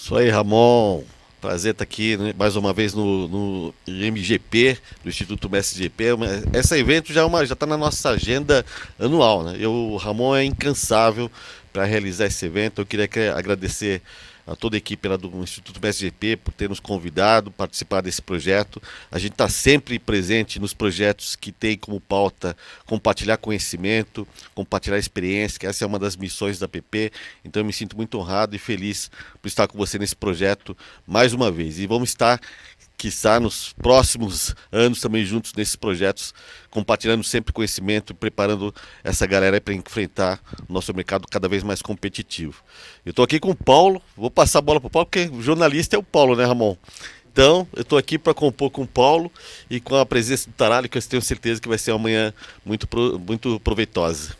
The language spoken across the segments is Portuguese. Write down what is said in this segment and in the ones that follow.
Isso aí, Ramon. Prazer estar aqui, né, mais uma vez no MGP, do Instituto Mestre GP. Esse evento já está na nossa agenda anual, né? O Ramon é incansável para realizar esse evento. Eu queria agradecer a toda a equipe lá do Instituto Mestre GP por ter nos convidado, participar desse projeto. A gente está sempre presente nos projetos que tem como pauta compartilhar conhecimento, compartilhar experiência, que essa é uma das missões da PP. Então eu me sinto muito honrado e feliz por estar com você nesse projeto mais uma vez. E vamos estar, quiçá, nos próximos anos também juntos nesses projetos, compartilhando sempre conhecimento e preparando essa galera para enfrentar o nosso mercado cada vez mais competitivo. Eu estou aqui com o Paulo, vou passar a bola para o Paulo, porque o jornalista é o Paulo, né, Ramon? Então, eu estou aqui para compor com o Paulo e com a presença do Taralho, que eu tenho certeza que vai ser uma manhã muito proveitosa.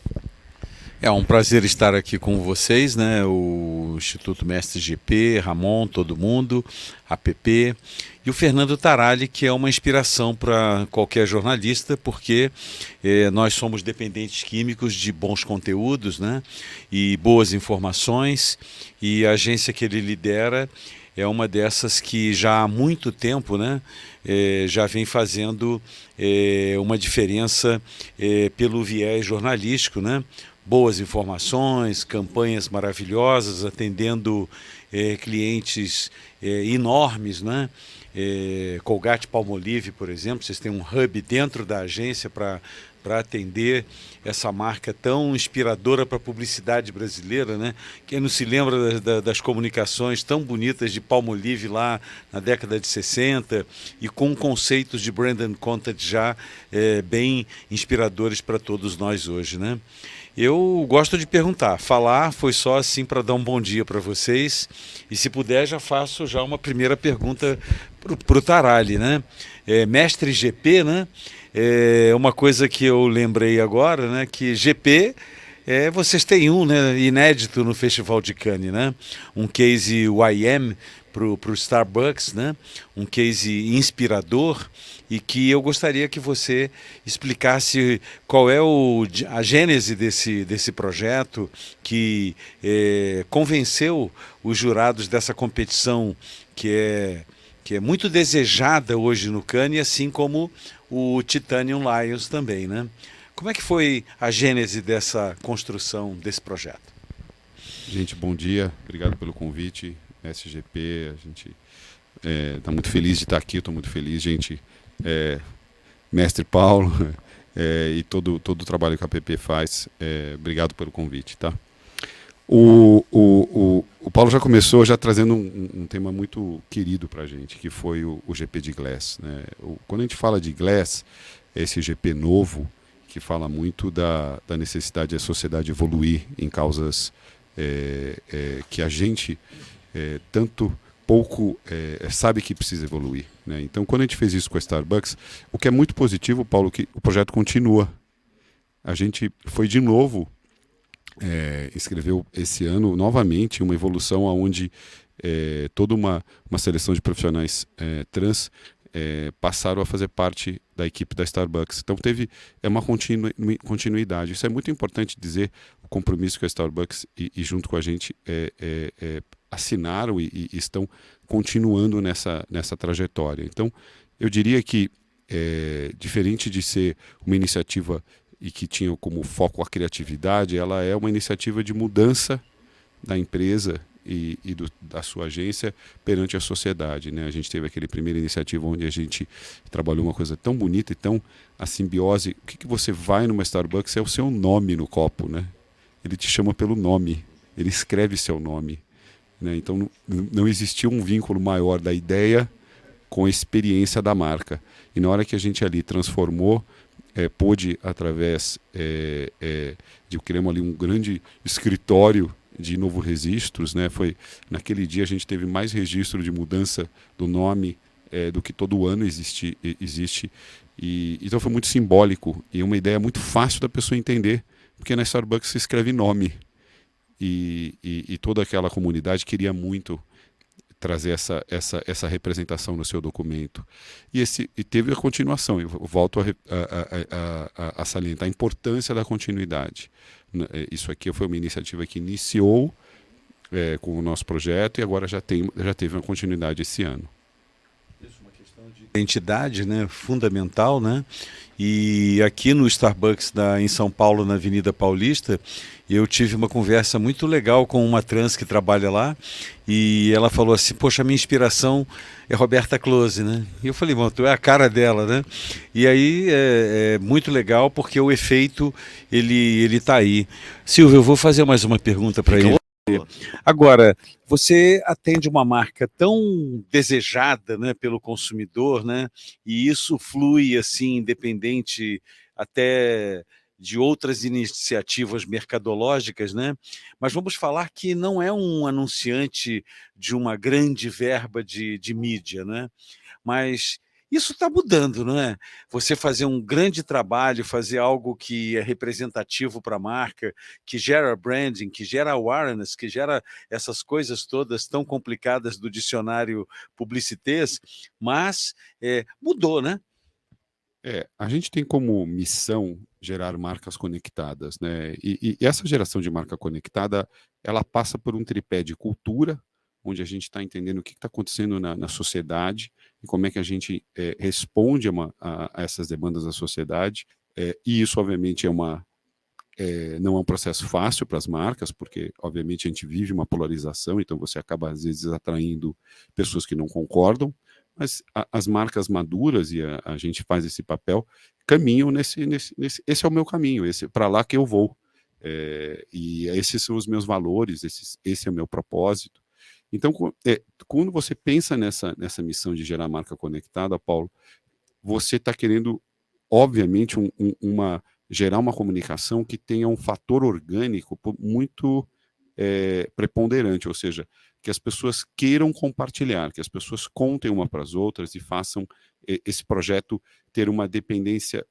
É um prazer estar aqui com vocês, né? O Instituto Mestre GP, Ramon, todo mundo, a PP e o Fernando Taralli, que é uma inspiração para qualquer jornalista, porque nós somos dependentes químicos de bons conteúdos, né? E boas informações, e a agência que ele lidera é uma dessas que já há muito tempo, né, já vem fazendo uma diferença pelo viés jornalístico, né? Boas informações, campanhas maravilhosas, atendendo clientes enormes, né? Colgate-Palmolive, por exemplo, vocês têm um hub dentro da agência para atender essa marca tão inspiradora para a publicidade brasileira, né? Quem não se lembra das comunicações tão bonitas de Palmolive lá na década de 60 e com conceitos de brand and content já bem inspiradores para todos nós hoje, né? Eu gosto de perguntar, falar foi só assim para dar um bom dia para vocês, e se puder já faço já uma primeira pergunta para o Taralli, né? Mestre GP, né? É uma coisa que eu lembrei agora, né? Que GP, vocês têm né, inédito no Festival de Cannes, né? Um case YM para o Starbucks, né? Um case inspirador, e que eu gostaria que você explicasse qual é a gênese desse projeto que convenceu os jurados dessa competição que é muito desejada hoje no Cannes, assim como o Titanium Lions também, né? Como é que foi a gênese dessa construção desse projeto? Gente, bom dia. Obrigado pelo convite, SGP. A gente está muito feliz de estar aqui. Estou muito feliz, gente. Mestre Paulo e todo o trabalho que a PP faz. Obrigado pelo convite, tá? O Paulo já começou já trazendo um tema muito querido para a gente, que foi o GP de Glass, né? Quando a gente fala de Glass, esse GP novo, que fala muito da necessidade da sociedade evoluir em causas que a gente tanto pouco sabe que precisa evoluir, né? Então, quando a gente fez isso com a Starbucks, o que é muito positivo, Paulo, que o projeto continua. A gente foi de novo, escreveu esse ano novamente uma evolução onde toda uma seleção de profissionais trans passaram a fazer parte da equipe da Starbucks. Então teve uma continuidade. Isso é muito importante dizer, o compromisso que a Starbucks e junto com a gente assinaram e estão continuando nessa trajetória. Então eu diria que diferente de ser uma iniciativa e que tinha como foco a criatividade, ela é uma iniciativa de mudança da empresa da sua agência perante a sociedade, né? A gente teve aquele primeira iniciativa onde a gente trabalhou uma coisa tão bonita e tão a simbiose. O que você vai numa Starbucks é o seu nome no copo, né? Ele te chama pelo nome, ele escreve seu nome, né? Então não existiu um vínculo maior da ideia com a experiência da marca. E na hora que a gente ali transformou, pôde, através de criamos ali um grande escritório de Novo Registros, né? Foi naquele dia a gente teve mais registro de mudança do nome do que todo ano existe, e então foi muito simbólico e uma ideia muito fácil da pessoa entender, porque na Starbucks se escreve nome, e toda aquela comunidade queria muito trazer essa representação no seu documento. E teve a continuação. Eu volto a salientar a importância da continuidade. Isso aqui foi uma iniciativa que iniciou com o nosso projeto e agora já teve uma continuidade esse ano. Identidade, né, fundamental, né? E aqui no Starbucks em São Paulo, na Avenida Paulista, eu tive uma conversa muito legal com uma trans que trabalha lá e ela falou assim, poxa, a minha inspiração é Roberta Close, né? E eu falei, bom, tu é a cara dela, né? E aí é muito legal porque o efeito, ele tá aí. Silvio, eu vou fazer mais uma pergunta para ele. Agora, você atende uma marca tão desejada, né, pelo consumidor, né, e isso flui assim, independente até de outras iniciativas mercadológicas, né? Mas vamos falar que não é um anunciante de uma grande verba de mídia, né? Mas isso está mudando, não é? Você fazer um grande trabalho, fazer algo que é representativo para a marca, que gera branding, que gera awareness, que gera essas coisas todas tão complicadas do dicionário publicitês, mas mudou, né? A gente tem como missão gerar marcas conectadas, né? E essa geração de marca conectada, ela passa por um tripé de cultura, onde a gente está entendendo o que está acontecendo na sociedade e como é que a gente responde a essas demandas da sociedade. E isso, obviamente, não é um processo fácil para as marcas, porque, obviamente, a gente vive uma polarização, então você acaba, às vezes, atraindo pessoas que não concordam, mas as marcas maduras, e a gente faz esse papel, caminham esse é o meu caminho, para lá que eu vou. E esses são os meus valores, esse é o meu propósito. Então, quando você pensa nessa missão de gerar marca conectada, Paulo, você está querendo, obviamente, gerar uma comunicação que tenha um fator orgânico muito preponderante, ou seja, que as pessoas queiram compartilhar, que as pessoas contem uma para as outras e façam esse projeto ter uma dependência,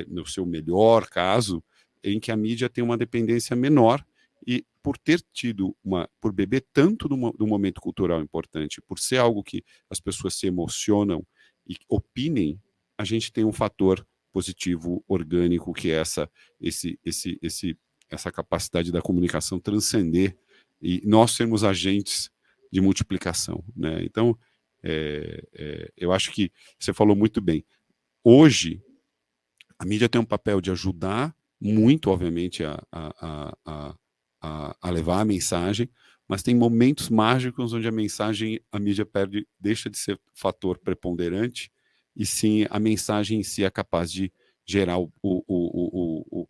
no seu melhor caso, em que a mídia tem uma dependência menor e por beber tanto do momento cultural importante, por ser algo que as pessoas se emocionam e opinem, a gente tem um fator positivo orgânico que é essa capacidade da comunicação transcender e nós sermos agentes de multiplicação, né? Então, eu acho que você falou muito bem. Hoje, a mídia tem um papel de ajudar muito, obviamente, a levar a mensagem, mas tem momentos mágicos onde a mídia deixa de ser fator preponderante e sim a mensagem em si é capaz de gerar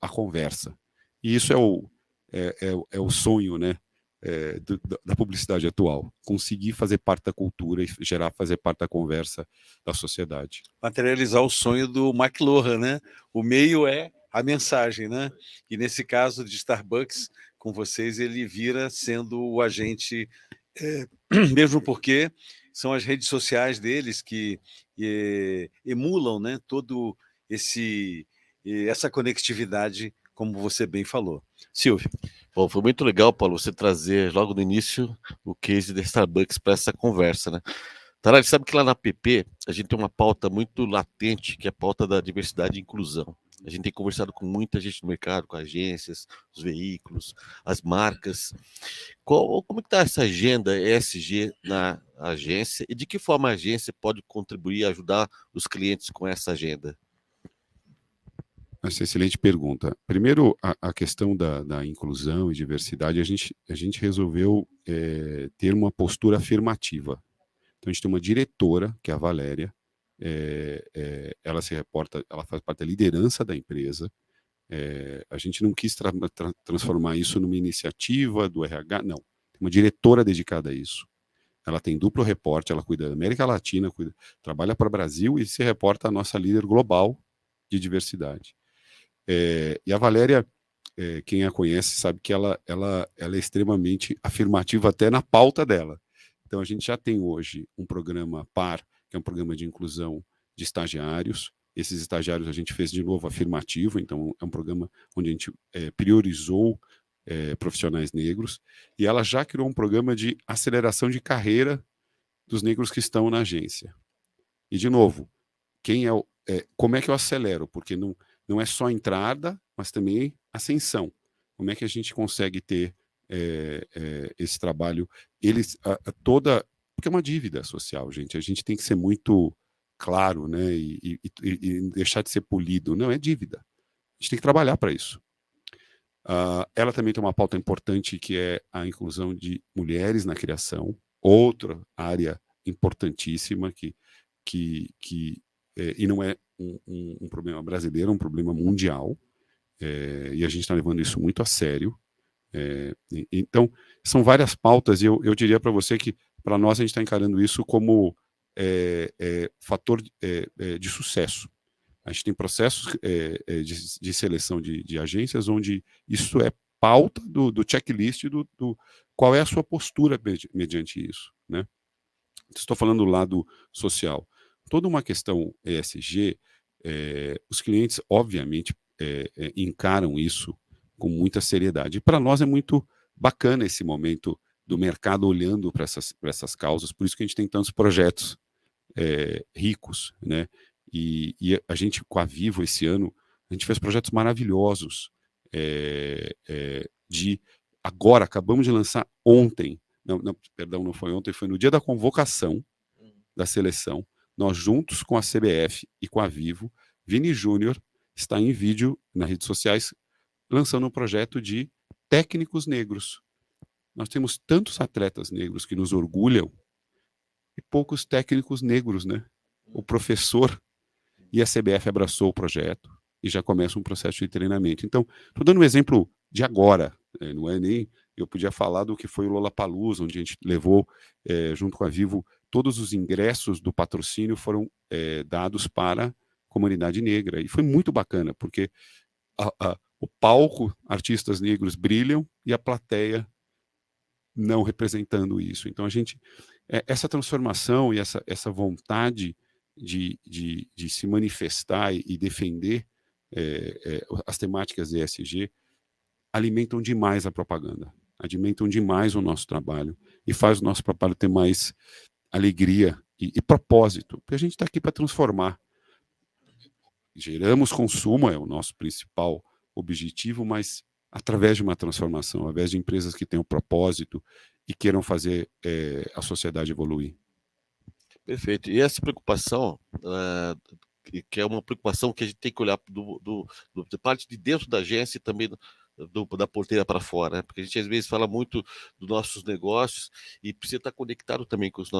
a conversa. E isso é o sonho, né, da publicidade atual, conseguir fazer parte da cultura e fazer parte da conversa da sociedade. Materializar o sonho do McLuhan, né? O meio é a mensagem, né? E nesse caso de Starbucks, com vocês, ele vira sendo o agente, mesmo porque são as redes sociais deles que emulam, né, todo essa conectividade, como você bem falou. Silvio. Bom, foi muito legal, Paulo, você trazer logo no início o case da Starbucks para essa conversa, né? Tarali, sabe que lá na PP a gente tem uma pauta muito latente, que é a pauta da diversidade e inclusão. A gente tem conversado com muita gente no mercado, com agências, os veículos, as marcas. Como que está essa agenda ESG na agência e de que forma a agência pode contribuir e ajudar os clientes com essa agenda? Essa é excelente pergunta. Primeiro, a questão da inclusão e diversidade, a gente resolveu ter uma postura afirmativa. Então, a gente tem uma diretora, que é a Valéria, ela faz parte da liderança da empresa. A gente não quis transformar isso numa iniciativa do RH, não. Tem uma diretora dedicada a isso. Ela tem duplo reporte, ela cuida da América Latina, trabalha para o Brasil e se reporta à nossa líder global de diversidade. E a Valéria, quem a conhece sabe que ela é extremamente afirmativa até na pauta dela. Então a gente já tem hoje um programa PAR, que é um programa de inclusão de estagiários. Esses estagiários a gente fez de novo afirmativo, então é um programa onde a gente priorizou profissionais negros. E ela já criou um programa de aceleração de carreira dos negros que estão na agência. E de novo, como é que eu acelero? Porque não é só entrada, mas também ascensão. Como é que a gente consegue ter esse trabalho, porque é uma dívida social, gente. A gente tem que ser muito claro, né, e deixar de ser polido. Não, é dívida. A gente tem que trabalhar para isso. Ela também tem uma pauta importante que é a inclusão de mulheres na criação, outra área importantíssima e não é um problema brasileiro, é um problema mundial, e a gente está levando isso muito a sério. Então, são várias pautas, e eu diria para você que, para nós, a gente está encarando isso como fator de sucesso. A gente tem processos de seleção de agências onde isso é pauta do checklist do qual é a sua postura mediante isso, né? Estou falando do lado social. Toda uma questão ESG, os clientes, obviamente, encaram isso com muita seriedade. E para nós é muito bacana esse momento do mercado olhando para essas causas, por isso que a gente tem tantos projetos ricos, né? E a gente, com a Vivo, esse ano, a gente fez projetos maravilhosos. Agora, acabamos de lançar ontem, perdão, não foi ontem, foi no dia da convocação da seleção, nós juntos com a CBF e com a Vivo, Vini Júnior está em vídeo nas redes sociais lançando um projeto de técnicos negros. Nós temos tantos atletas negros que nos orgulham e poucos técnicos negros, né? O professor e a CBF abraçou o projeto e já começa um processo de treinamento. Então, estou dando um exemplo de agora, não é nem... Eu podia falar do que foi o Lollapalooza, onde a gente levou, junto com a Vivo, todos os ingressos do patrocínio foram dados para a comunidade negra. E foi muito bacana, porque o palco, artistas negros brilham e a plateia não representando isso. Então, essa transformação e essa vontade de se manifestar e defender as temáticas ESG alimentam demais a propaganda, alimentam demais o nosso trabalho e faz o nosso trabalho ter mais alegria e propósito, porque a gente está aqui para transformar. Geramos consumo, é o nosso principal objetivo, mas através de uma transformação, através de empresas que tenham propósito e queiram fazer a sociedade evoluir. Perfeito. E essa preocupação, que é uma preocupação que a gente tem que olhar da parte de dentro da agência e também da porteira para fora, né? Porque a gente às vezes fala muito dos nossos negócios e precisa estar conectado também com os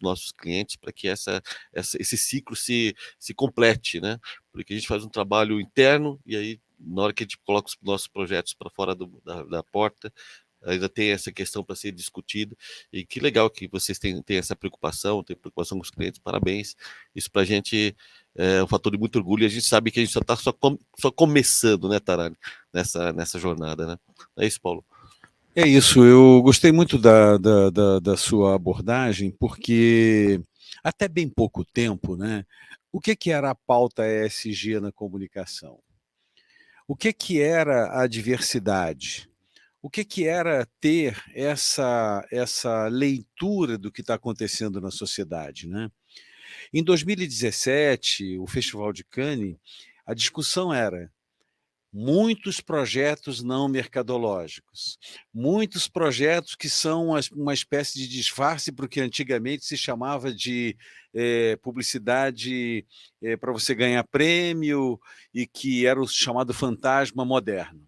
nossos clientes para que esse ciclo se complete, né? Porque a gente faz um trabalho interno e aí na hora que a gente coloca os nossos projetos para fora da porta, ainda tem essa questão para ser discutida, e que legal que vocês têm essa preocupação, tem preocupação com os clientes, parabéns, isso para a gente é um fator de muito orgulho, e a gente sabe que a gente está só começando, né, Tarani, nessa jornada, né? É isso, Paulo. É isso, eu gostei muito da sua abordagem, porque até bem pouco tempo, né, o que era a pauta ESG na comunicação? O que era a diversidade? O que era ter essa leitura do que está acontecendo na sociedade, né? Em 2017, o Festival de Cannes, a discussão era muitos projetos não mercadológicos, muitos projetos que são uma espécie de disfarce para o que antigamente se chamava de publicidade para você ganhar prêmio e que era o chamado fantasma moderno.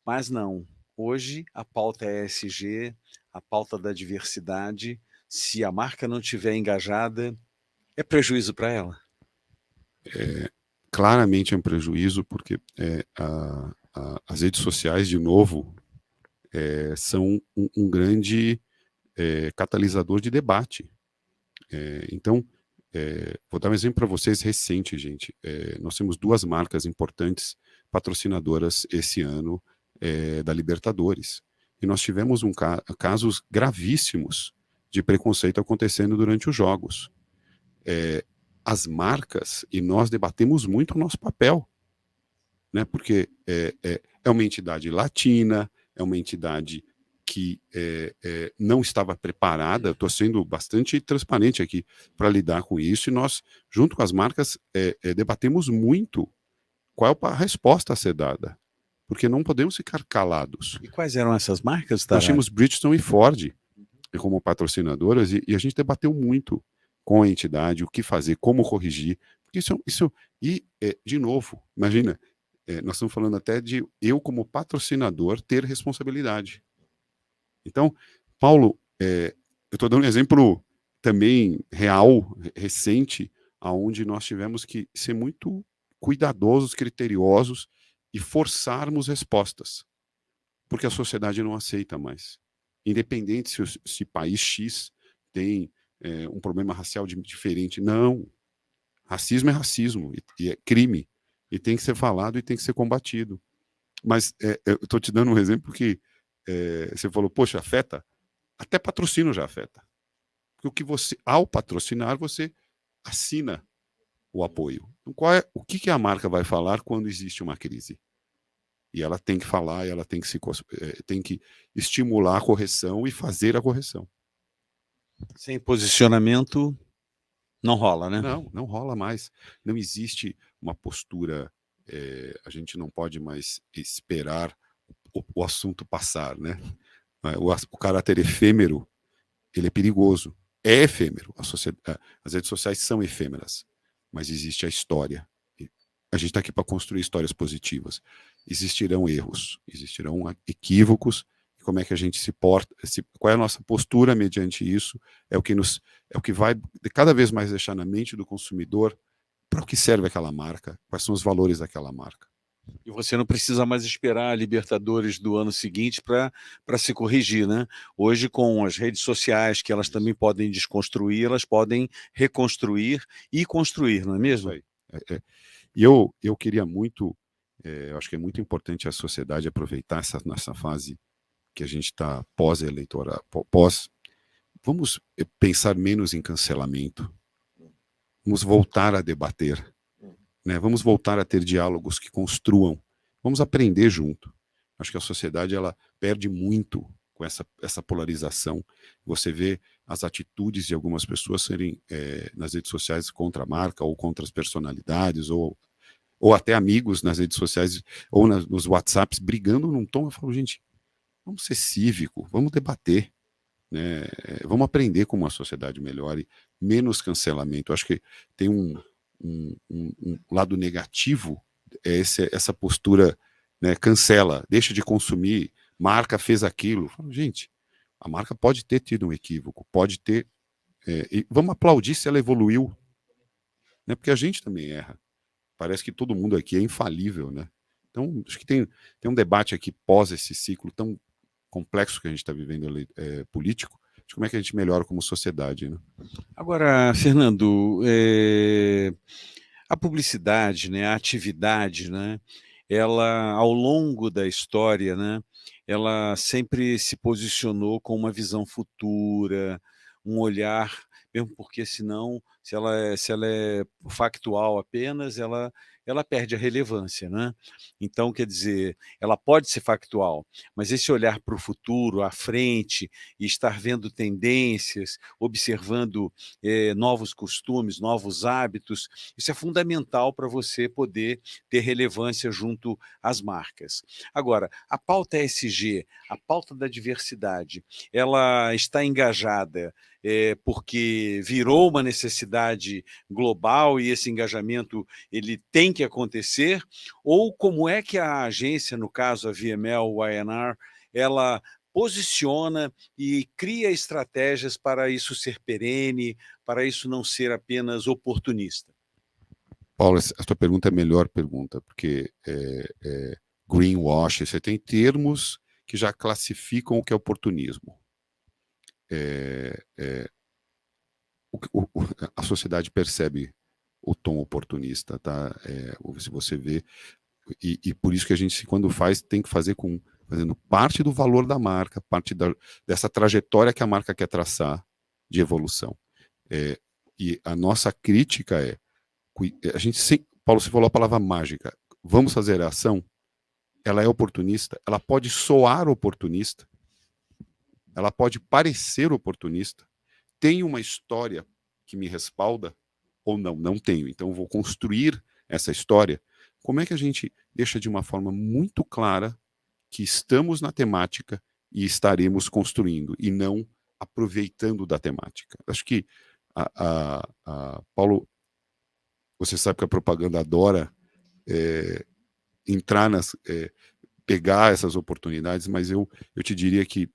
Mas não. Hoje, a pauta é ESG, a pauta da diversidade. Se a marca não estiver engajada, é prejuízo para ela? Claramente é um prejuízo, porque as redes sociais, de novo, são um grande catalisador de debate. Então, vou dar um exemplo para vocês recente, gente. Nós temos 2 marcas importantes patrocinadoras esse ano da Libertadores. E nós tivemos casos gravíssimos de preconceito acontecendo durante os jogos. As marcas, e nós debatemos muito o nosso papel, né? Porque é uma entidade latina, é uma entidade que não estava preparada. Estou sendo bastante transparente aqui para lidar com isso, e nós, junto com as marcas, debatemos muito qual é a resposta a ser dada. porque não podemos ficar calados. E quais eram essas marcas, Nós Tarek? tínhamos Bridgestone e Ford como patrocinadoras e a gente debateu muito com a entidade o que fazer, como corrigir. Porque de novo, imagina, nós estamos falando até de eu, como patrocinador, ter responsabilidade. Então, Paulo, eu estou dando um exemplo também real, recente, aonde nós tivemos que ser muito cuidadosos, criteriosos e forçarmos respostas, porque a sociedade não aceita mais. Independente se país X tem um problema racial diferente. Não. Racismo é racismo e é crime. E tem que ser falado e tem que ser combatido. Mas eu estou te dando um exemplo que você falou, poxa, afeta? Até patrocínio já afeta. Porque ao patrocinar, você assina o apoio. Então, o que a marca vai falar quando existe uma crise? E ela tem que falar, ela tem que estimular a correção e fazer a correção. Sem posicionamento, não rola, né? Não rola mais. Não existe uma postura, a gente não pode mais esperar o assunto passar, né? O caráter efêmero, ele é perigoso. É efêmero. As redes sociais são efêmeras, mas existe a história. A gente está aqui para construir histórias positivas. Existirão erros, existirão equívocos. Como é que a gente se porta? Qual é a nossa postura mediante isso? É o que vai cada vez mais deixar na mente do consumidor para o que serve aquela marca, quais são os valores daquela marca. E você não precisa mais esperar a Libertadores do ano seguinte para se corrigir, né? Hoje, com as redes sociais, que elas também podem desconstruir, elas podem reconstruir e construir, não é mesmo? Isso aí. E eu queria muito, eu acho que é muito importante a sociedade aproveitar nessa fase que a gente está pós-eleitoral, vamos pensar menos em cancelamento, vamos voltar a debater, né? Vamos voltar a ter diálogos que construam, vamos aprender junto. Acho que a sociedade ela perde muito com essa polarização. Você vê as atitudes de algumas pessoas serem nas redes sociais contra a marca ou contra as personalidades ou até amigos nas redes sociais ou nos WhatsApps brigando num tom. Eu falo, gente, vamos ser cívico, vamos debater, né? Vamos aprender como a sociedade melhore, menos cancelamento. Eu acho que tem um lado negativo, essa postura, né? Cancela, deixa de consumir, marca fez aquilo. Eu falo, gente, a marca pode ter tido um equívoco, pode ter. E vamos aplaudir se ela evoluiu, né? Porque a gente também erra. Parece que todo mundo aqui é infalível, né? Então, acho que tem um debate aqui pós esse ciclo tão complexo que a gente está vivendo político, de como é que a gente melhora como sociedade, né? Agora, Fernando, a publicidade, né, a atividade, né, ela, ao longo da história, né, ela sempre se posicionou com uma visão futura, um olhar, mesmo porque senão, se ela é factual apenas, ela perde a relevância, né? Então, quer dizer, ela pode ser factual, mas esse olhar para o futuro, à frente, e estar vendo tendências, observando novos costumes, novos hábitos, isso é fundamental para você poder ter relevância junto às marcas. Agora, a pauta ESG, a pauta da diversidade, ela está engajada porque virou uma necessidade global e esse engajamento ele tem que acontecer? Ou como é que a agência, no caso a VML, o INR, ela posiciona e cria estratégias para isso ser perene, para isso não ser apenas oportunista? Paulo, a tua pergunta é a melhor pergunta, porque greenwash, você tem termos que já classificam o que é oportunismo. A sociedade percebe o tom oportunista, tá? Se você vê, e por isso que a gente, quando faz, tem que fazer fazendo parte do valor da marca, parte dessa trajetória que a marca quer traçar de evolução. E a nossa crítica a gente Paulo, você falou a palavra mágica, vamos fazer a ação, ela é oportunista, ela pode soar oportunista, ela pode parecer oportunista, tem uma história que me respalda ou não tenho, então eu vou construir essa história, como é que a gente deixa de uma forma muito clara que estamos na temática e estaremos construindo, e não aproveitando da temática. Acho que, Paulo, você sabe que a propaganda adora entrar pegar essas oportunidades, mas eu te diria que,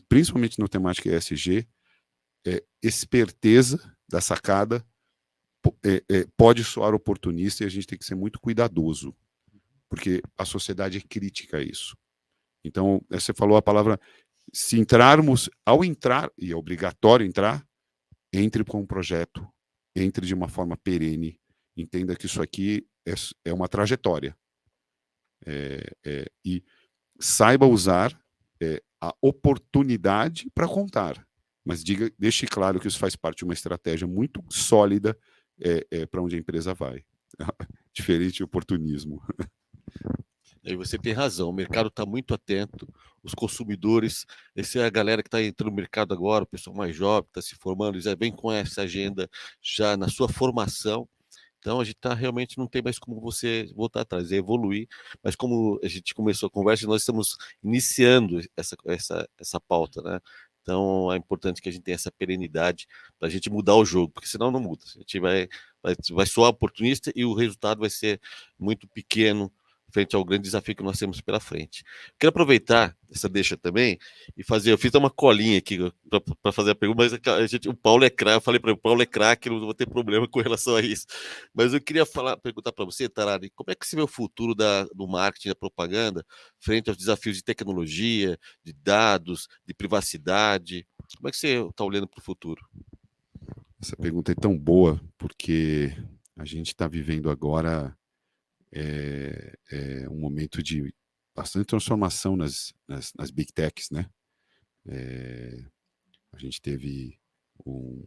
principalmente na temática ESG, esperteza da sacada pode soar oportunista, e a gente tem que ser muito cuidadoso, porque a sociedade é crítica a isso. Então, você falou a palavra, se entrarmos, ao entrar, e é obrigatório entrar, entre com um projeto, entre de uma forma perene, entenda que isso aqui é uma trajetória. E saiba usar a oportunidade para contar, mas deixe claro que isso faz parte de uma estratégia muito sólida para onde a empresa vai. Diferente de oportunismo. E você tem razão, o mercado está muito atento, os consumidores, essa é a galera que está entrando no mercado agora, o pessoal mais jovem, que está se formando, já vem com essa agenda já na sua formação. Então a gente realmente não tem mais como você voltar atrás, é evoluir. Mas como a gente começou a conversa, nós estamos iniciando essa pauta, né? Então é importante que a gente tenha essa perenidade para a gente mudar o jogo, porque senão não muda. A gente vai soar oportunista e o resultado vai ser muito pequeno frente ao grande desafio que nós temos pela frente. Quero aproveitar essa deixa também e fazer. Eu fiz uma colinha aqui para fazer a pergunta, mas o Paulo é craque. Eu falei para ele, o Paulo é craque, não vou ter problema com relação a isso. Mas eu queria perguntar para você, Tarari, como é que se vê o futuro do marketing, da propaganda, frente aos desafios de tecnologia, de dados, de privacidade? Como é que você está olhando para o futuro? Essa pergunta é tão boa, porque a gente está vivendo agora um momento de bastante transformação nas big techs, né? A gente teve o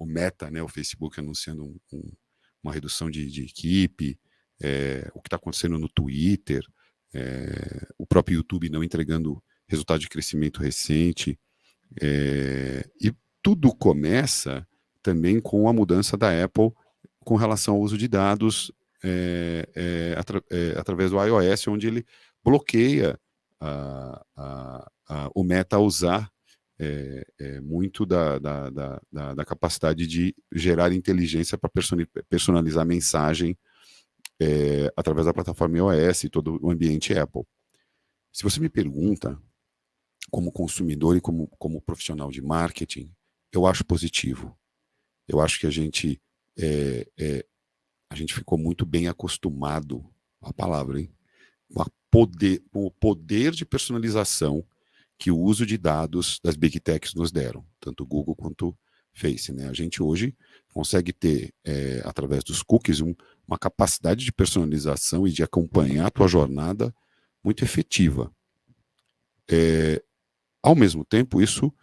Meta, né, o Facebook anunciando uma redução de equipe, o que está acontecendo no Twitter, o próprio YouTube não entregando resultado de crescimento recente, e tudo começa também com a mudança da Apple com relação ao uso de dados através do iOS, onde ele bloqueia o Meta a usar muito da capacidade de gerar inteligência para personalizar a mensagem através da plataforma iOS e todo o ambiente Apple. Se você me pergunta, como consumidor e como profissional de marketing, eu acho positivo. Eu acho que a gente ficou muito bem acostumado, a palavra, hein? Com o poder de personalização que o uso de dados das Big Techs nos deram, tanto Google quanto Face. Né? A gente hoje consegue ter, através dos cookies, uma capacidade de personalização e de acompanhar a tua jornada muito efetiva. Ao mesmo tempo, isso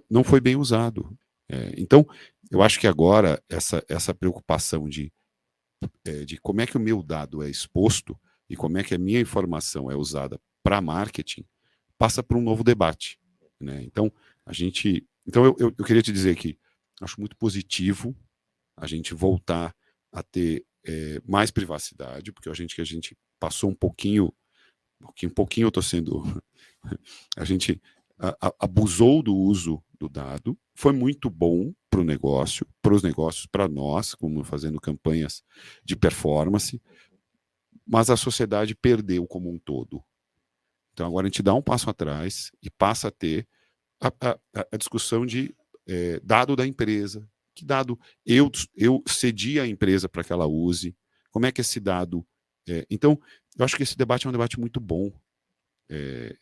não foi bem usado. Então, eu acho que agora essa preocupação de como é que o meu dado é exposto e como é que a minha informação é usada para marketing passa por um novo debate. Né? Então, eu queria te dizer que acho muito positivo a gente voltar a ter mais privacidade, porque a gente passou um pouquinho eu estou sendo... a gente abusou do uso do dado, foi muito bom para o negócio, para os negócios, para nós, como fazendo campanhas de performance, mas a sociedade perdeu como um todo. Então agora a gente dá um passo atrás e passa a ter a discussão de dado da empresa, que dado eu cedi à empresa para que ela use, como é que esse dado... então, eu acho que esse debate é um debate muito bom.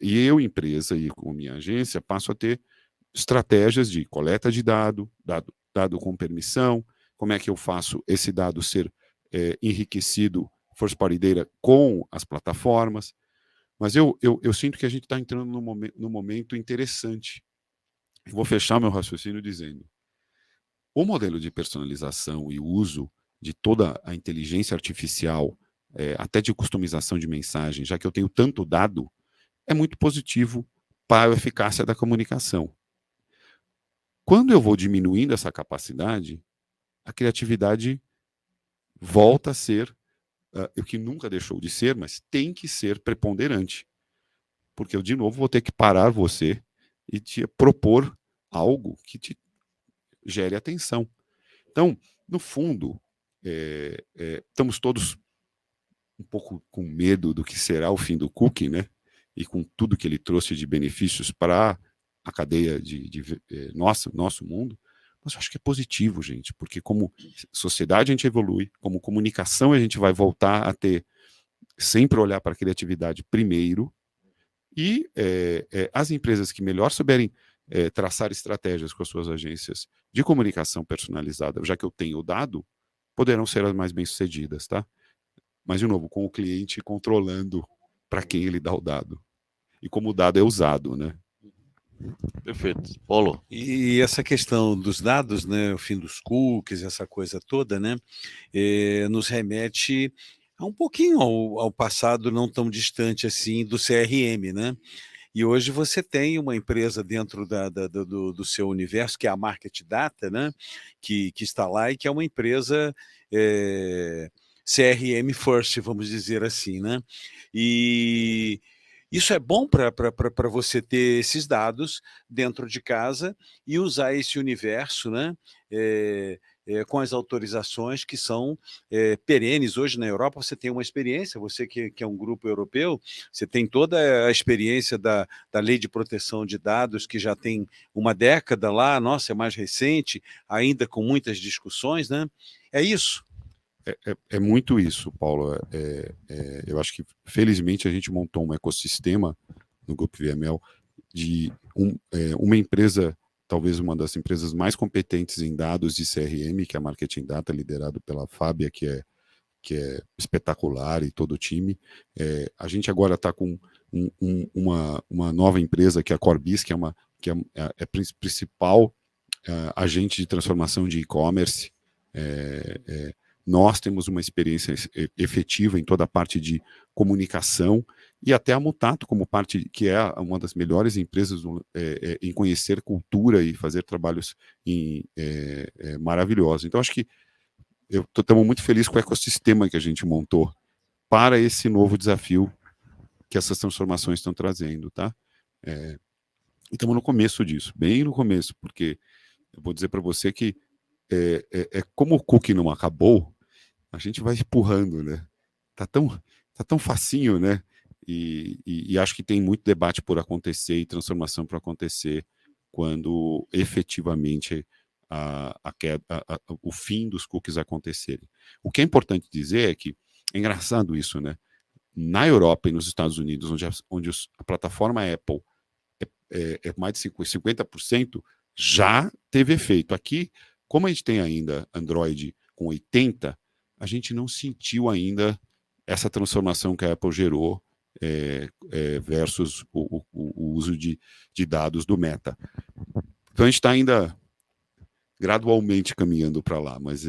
E eu, empresa, e com minha agência, passo a ter estratégias de coleta de dado com permissão, como é que eu faço esse dado ser enriquecido, first party data, com as plataformas. Mas eu sinto que a gente está entrando num momento interessante. Eu vou fechar meu raciocínio dizendo: o modelo de personalização e o uso de toda a inteligência artificial, até de customização de mensagem, já que eu tenho tanto dado, é muito positivo para a eficácia da comunicação. Quando eu vou diminuindo essa capacidade, a criatividade volta a ser o que nunca deixou de ser, mas tem que ser preponderante. Porque eu, de novo, vou ter que parar você e te propor algo que te gere atenção. Então, no fundo, estamos todos um pouco com medo do que será o fim do cookie, né? E com tudo que ele trouxe de benefícios para a cadeia de nosso mundo. Mas eu acho que é positivo, gente, porque como sociedade a gente evolui, como comunicação a gente vai voltar a ter, sempre olhar para a criatividade primeiro, e as empresas que melhor souberem traçar estratégias com as suas agências de comunicação personalizada, já que eu tenho o dado, poderão ser as mais bem-sucedidas, tá? Mas, de novo, com o cliente controlando para quem ele dá o dado. E como o dado é usado, né? Perfeito. Paulo. E essa questão dos dados, né, o fim dos cookies, essa coisa toda, né, nos remete a um pouquinho ao passado não tão distante assim do CRM, né? E hoje você tem uma empresa dentro do seu universo, que é a Market Data, né, que está lá e que é uma empresa CRM first, vamos dizer assim, né? E isso é bom para você ter esses dados dentro de casa e usar esse universo, né? Com as autorizações que são perenes. Hoje na Europa você tem uma experiência, você que é um grupo europeu, você tem toda a experiência da lei de proteção de dados, que já tem uma década lá, nossa, é mais recente, ainda com muitas discussões, né? É isso. É muito isso, Paulo. Eu acho que, felizmente, a gente montou um ecossistema no Grupo VML de uma empresa, talvez uma das empresas mais competentes em dados de CRM, que é a Marketing Data, liderado pela Fábia, que é espetacular, e todo o time. A gente agora está com uma nova empresa, que é a Corbis, que é a principal agente de transformação de e-commerce. Nós temos uma experiência efetiva em toda a parte de comunicação, e até a Mutato, como parte, que é uma das melhores empresas em conhecer cultura e fazer trabalhos maravilhosos. Então, acho que estamos muito felizes com o ecossistema que a gente montou para esse novo desafio que essas transformações estão trazendo, tá? E estamos no começo disso, bem no começo, porque eu vou dizer para você que como o cookie não acabou, a gente vai empurrando, né? Tá tão facinho, né? E acho que tem muito debate por acontecer e transformação por acontecer quando efetivamente o fim dos cookies acontecerem. O que é importante dizer é que é engraçado isso, né? Na Europa e nos Estados Unidos, onde a plataforma Apple é mais de 50%, já teve efeito. Aqui, como a gente tem ainda Android com 80%, a gente não sentiu ainda essa transformação que a Apple gerou versus o uso de dados do Meta. Então a gente está ainda gradualmente caminhando para lá, mas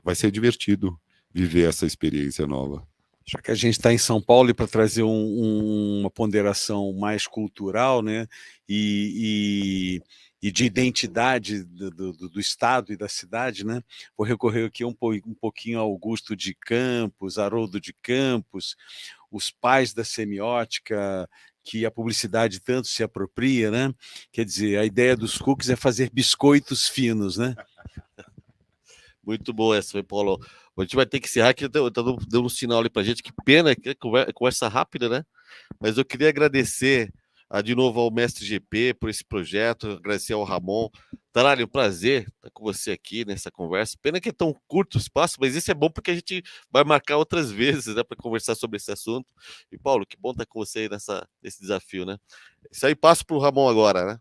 vai ser divertido viver essa experiência nova. Já que a gente está em São Paulo, e para trazer uma ponderação mais cultural, né, e de identidade do Estado e da cidade, né, vou recorrer aqui um pouquinho ao Augusto de Campos, Haroldo de Campos, os pais da semiótica, que a publicidade tanto se apropria, né? Quer dizer, a ideia dos cookies é fazer biscoitos finos, né? Muito boa essa, Paulo. A gente vai ter que encerrar, que tá dando um sinal ali pra gente. Que pena, que conversa rápida, né? Mas eu queria agradecer de novo ao Mestre GP por esse projeto, agradecer ao Ramon. Taralho, um prazer estar com você aqui nessa conversa. Pena que é tão curto o espaço, mas isso é bom porque a gente vai marcar outras vezes, né, para conversar sobre esse assunto. E Paulo, que bom estar com você aí nesse desafio, né? Isso aí, passo para o Ramon agora, né?